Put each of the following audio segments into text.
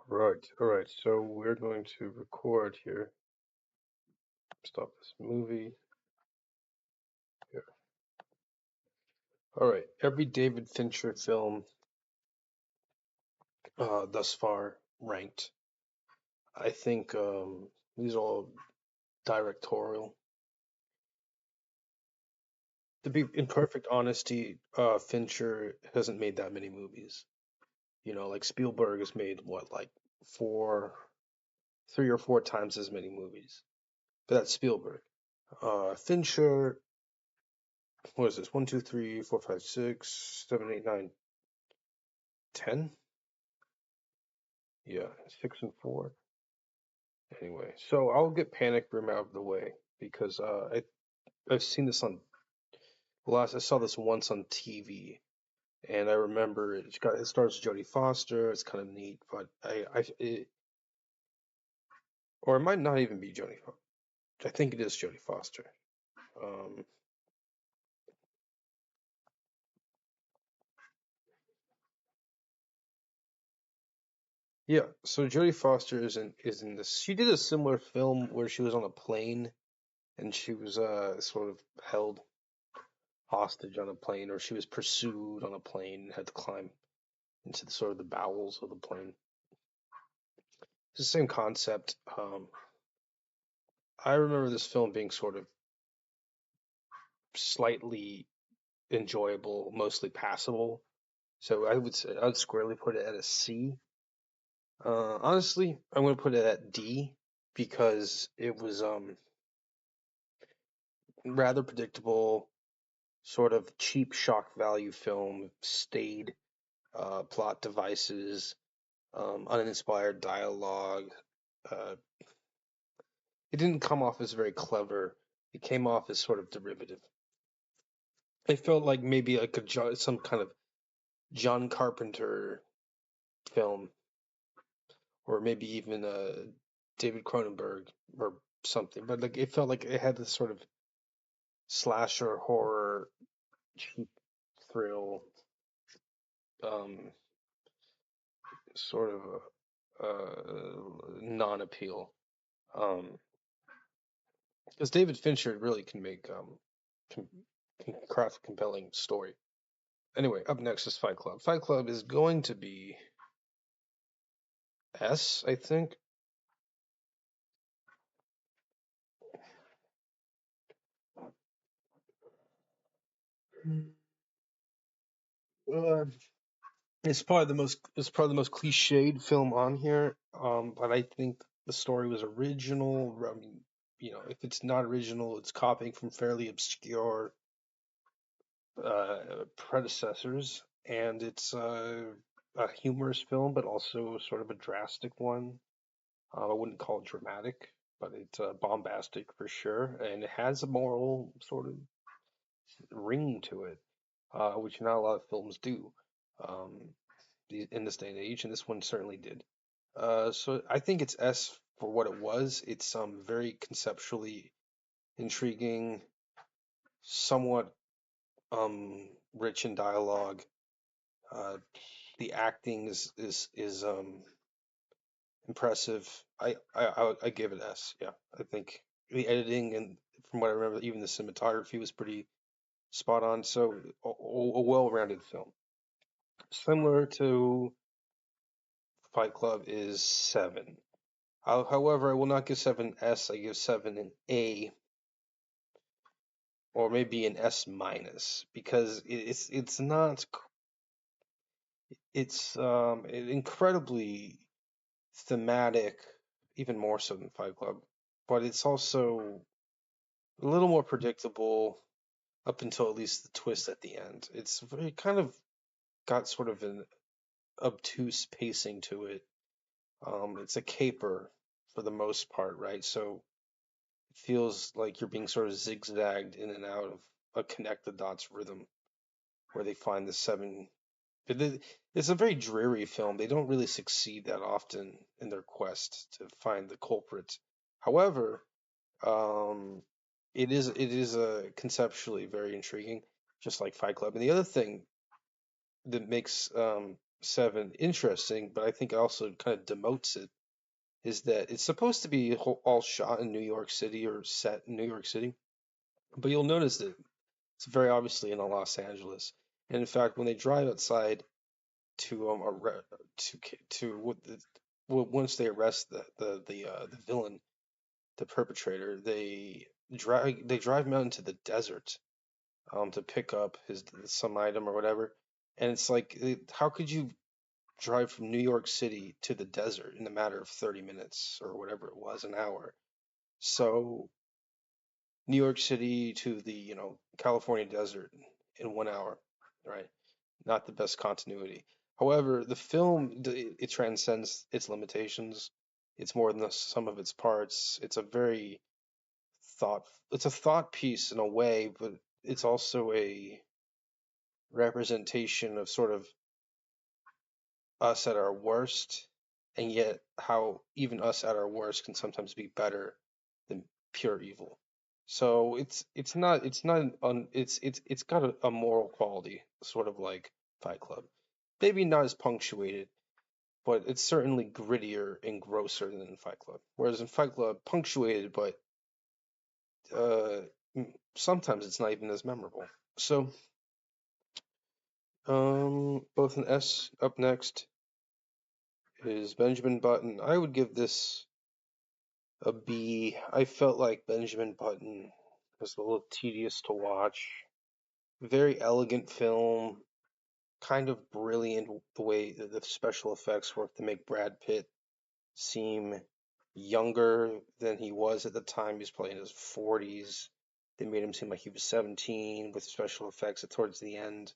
Right, all right. So we're going to record here. Stop this movie here. All right. Every David Fincher film thus far ranked. I think these are all directorial. To be in perfect honesty, Fincher hasn't made that many movies. Like Spielberg has made what, like three or four times as many movies. But that's Spielberg. Fincher, what is this? One, two, three, four, five, six, seven, eight, nine, 10? Yeah, six and four. Anyway, so I'll get Panic Room out of the way because I've seen this on last. I saw this once on TV, and I remember it stars Jodie Foster. It's kind of neat, but or it might not even be Jodie Foster. I think it is Jodie Foster. Um, yeah, so Jodie Foster is in this. She did a similar film where she was on a plane and she was sort of held hostage on a plane, or she was pursued on a plane and had to climb into sort of the bowels of the plane. It's the same concept. I remember this film being sort of slightly enjoyable, mostly passable. So I would squarely put it at a C. Honestly, I'm going to put it at D because it was rather predictable, sort of cheap shock value film, staid plot devices, uninspired dialogue. Uh, it didn't come off as very clever. It came off as sort of derivative. I felt like maybe like some kind of John Carpenter film, or maybe even David Cronenberg or something. But like it felt like it had this sort of slasher horror cheap thrill, um, sort of non-appeal. Um, because David Fincher really can make can, can craft a compelling story. Anyway, up next is Fight Club. Fight Club is going to be S, I think. Uh, it's probably the most cliched film on here. But I think the story was original. I mean, if it's not original, it's copying from fairly obscure predecessors, and it's a humorous film, but also sort of a drastic one. I wouldn't call it dramatic, but it's bombastic for sure, and it has a moral sort of ring to it, which not a lot of films do um, in this day and age, and this one certainly did. So I think it's S for what it was. It's very conceptually intriguing, somewhat rich in dialogue. Uh, the acting is impressive. I give it S. Yeah, I think the editing and from what I remember, even the cinematography was pretty spot on. So a well-rounded film. Similar to Fight Club is seven. However, I will not give seven S. I give seven an A, or maybe an S minus, because it's not it's incredibly thematic, even more so than Fight Club, but it's also a little more predictable up until at least the twist at the end. It kind of got sort of an obtuse pacing to it. It's a caper for the most part, right? So it feels like you're being sort of zigzagged in and out of a connect the dots rhythm where they find the seven. It's a very dreary film. They don't really succeed that often in their quest to find the culprit. However, um, it is conceptually very intriguing, just like Fight Club. And the other thing that makes Seven interesting, but I think also kind of demotes it, is that it's supposed to be all shot in New York City or set in New York City, but you'll notice that it's very obviously in Los Angeles. And in fact, when they drive outside to to once they arrest the villain, the perpetrator, they drive him out into the desert to pick up his some item or whatever. And it's like, how could you drive from New York City to the desert in a matter of 30 minutes or whatever it was, an hour? So New York City to the, California desert in 1 hour, right? Not the best continuity. However, the film, it transcends its limitations. It's more than the sum of its parts. It's a thought piece in a way, but it's also a representation of sort of us at our worst, and yet how even us at our worst can sometimes be better than pure evil. So it's not it's got a moral quality, sort of like Fight Club. Maybe not as punctuated, but it's certainly grittier and grosser than in Fight Club. Whereas in Fight Club, punctuated, but uh, sometimes it's not even as memorable. So, both an S. Up next is Benjamin Button. I would give this a B. I felt like Benjamin Button was a little tedious to watch. Very elegant film, kind of brilliant the way the special effects work to make Brad Pitt seem younger than he was at the time. He was playing in his 40s. They made him seem like he was 17 with special effects towards the end.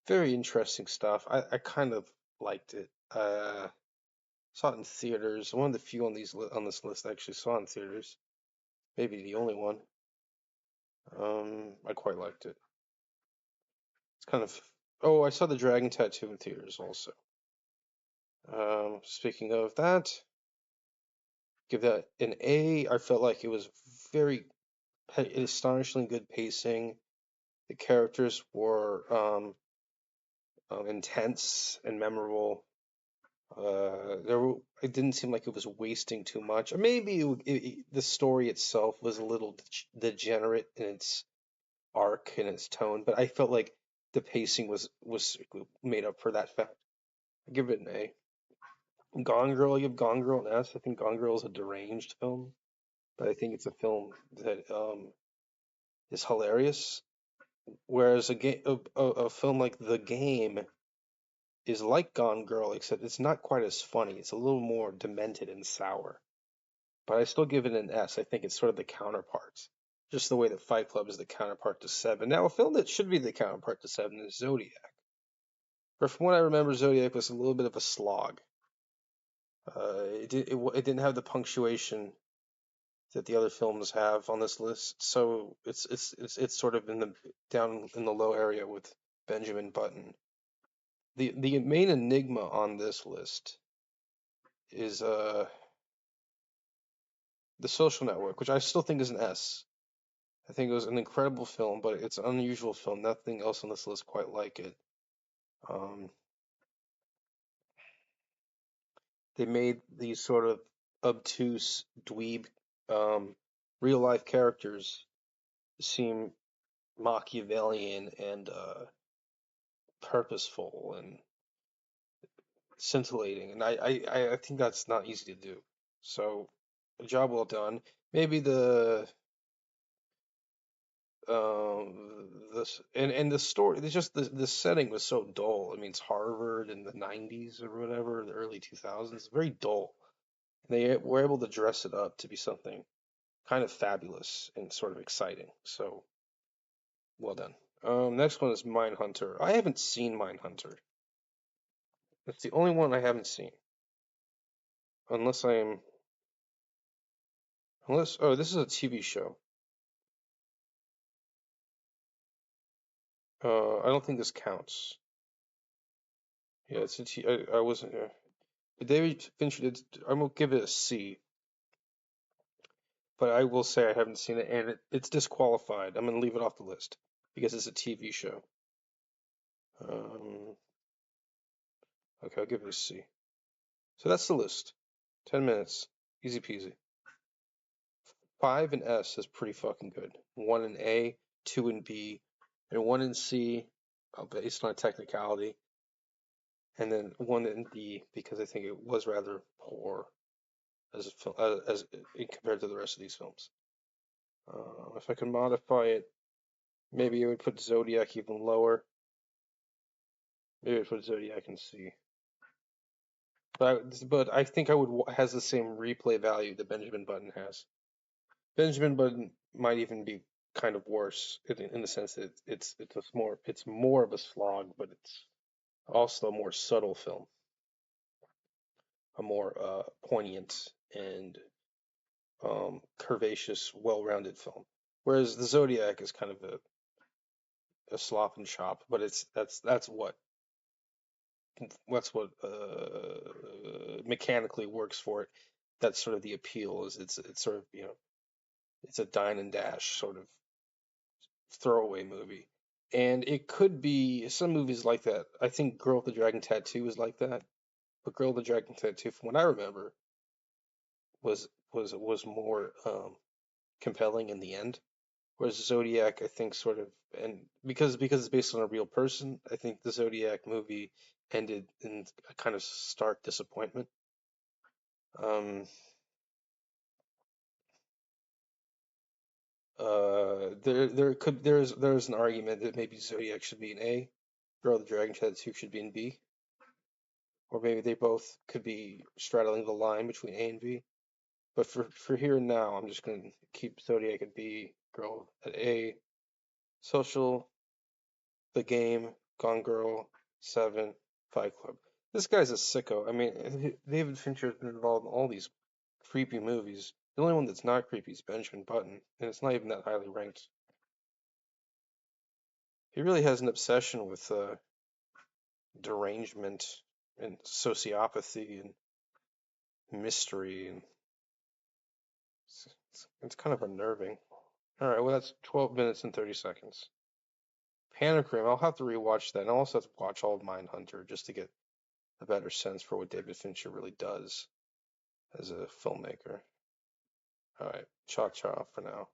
Very interesting stuff. I kind of liked it. Saw it in theaters. One of the few on this list I actually saw in theaters. Maybe the only one. I quite liked it. It's kind of. Oh, I saw the Dragon Tattoo in theaters also. Speaking of that, give that an A. I felt like it was very astonishingly good pacing. The characters were intense and memorable. It didn't seem like it was wasting too much. Or maybe the story itself was a little degenerate in its arc and its tone, but I felt like the pacing was made up for that fact. I give it an A. Gone Girl, I give Gone Girl an S. I think Gone Girl is a deranged film, but I think it's a film that is hilarious. Whereas a film like The Game is like Gone Girl, except it's not quite as funny. It's a little more demented and sour. But I still give it an S. I think it's sort of the counterpart. Just the way that Fight Club is the counterpart to Seven. Now, a film that should be the counterpart to Seven is Zodiac. But from what I remember, Zodiac was a little bit of a slog. It didn't have the punctuation that the other films have on this list, so it's sort of in the down in the low area with Benjamin Button. The main enigma on this list is The Social Network, which I still think is an S. I think it was an incredible film, but it's an unusual film. Nothing else on this list quite like it. Um, they made these sort of obtuse dweeb real life characters seem Machiavellian and purposeful and scintillating, and I think that's not easy to do. So, a job well done. Maybe this and the story. It's just the setting was so dull. I mean, it's Harvard in the '90s or whatever, the early 2000s. Very dull. And they were able to dress it up to be something kind of fabulous and sort of exciting. So, well done. Next one is Mindhunter. I haven't seen Mindhunter. It's the only one I haven't seen. Unless I'm unless oh, this is a TV show. I don't think this counts. Yeah, it's a T. I wasn't. David Fincher did. I'm gonna give it a C, but I will say I haven't seen it, and it's disqualified. I'm gonna leave it off the list because it's a TV show. Um, Okay, I'll give it a C. So that's the list. 10 minutes. Easy peasy. 5 in S is pretty fucking good. 1 in A, 2 in B, and 1 in C, based on a technicality, and then 1 in D because I think it was rather poor as a film, as compared to the rest of these films. If I could modify it, maybe I would put Zodiac even lower. Maybe I'd put Zodiac in C. But I think I would has the same replay value that Benjamin Button has. Benjamin Button might even be kind of worse in the sense that it's more of a slog, but it's also a more subtle film, a more poignant and curvaceous, well-rounded film. Whereas the Zodiac is kind of a slop and chop, but that's what mechanically works for it. That's sort of the appeal. Is it's sort of it's a dine and dash sort of throwaway movie. And it could be some movies like that. I think Girl with the Dragon Tattoo is like that. But Girl with the Dragon Tattoo, from what I remember, was more compelling in the end. Whereas Zodiac, I think, sort of, and because it's based on a real person, I think the Zodiac movie ended in a kind of stark disappointment. Um, there's an argument that maybe Zodiac should be an A, Girl with the Dragon Tattoo should be in B, or maybe they both could be straddling the line between A and B. But for here and now, I'm just gonna keep Zodiac at B, Girl at A, Social, The Game, Gone Girl, Seven, Fight Club. This guy's a sicko. I mean, David Fincher has been involved in all these creepy movies. The only one that's not creepy is Benjamin Button, and it's not even that highly ranked. He really has an obsession with derangement and sociopathy and mystery, and it's kind of unnerving. All right, well that's 12 minutes and 30 seconds. Panagram, I'll have to rewatch that, and I'll also have to watch all of Mindhunter just to get a better sense for what David Fincher really does as a filmmaker. All right, cha cha for now.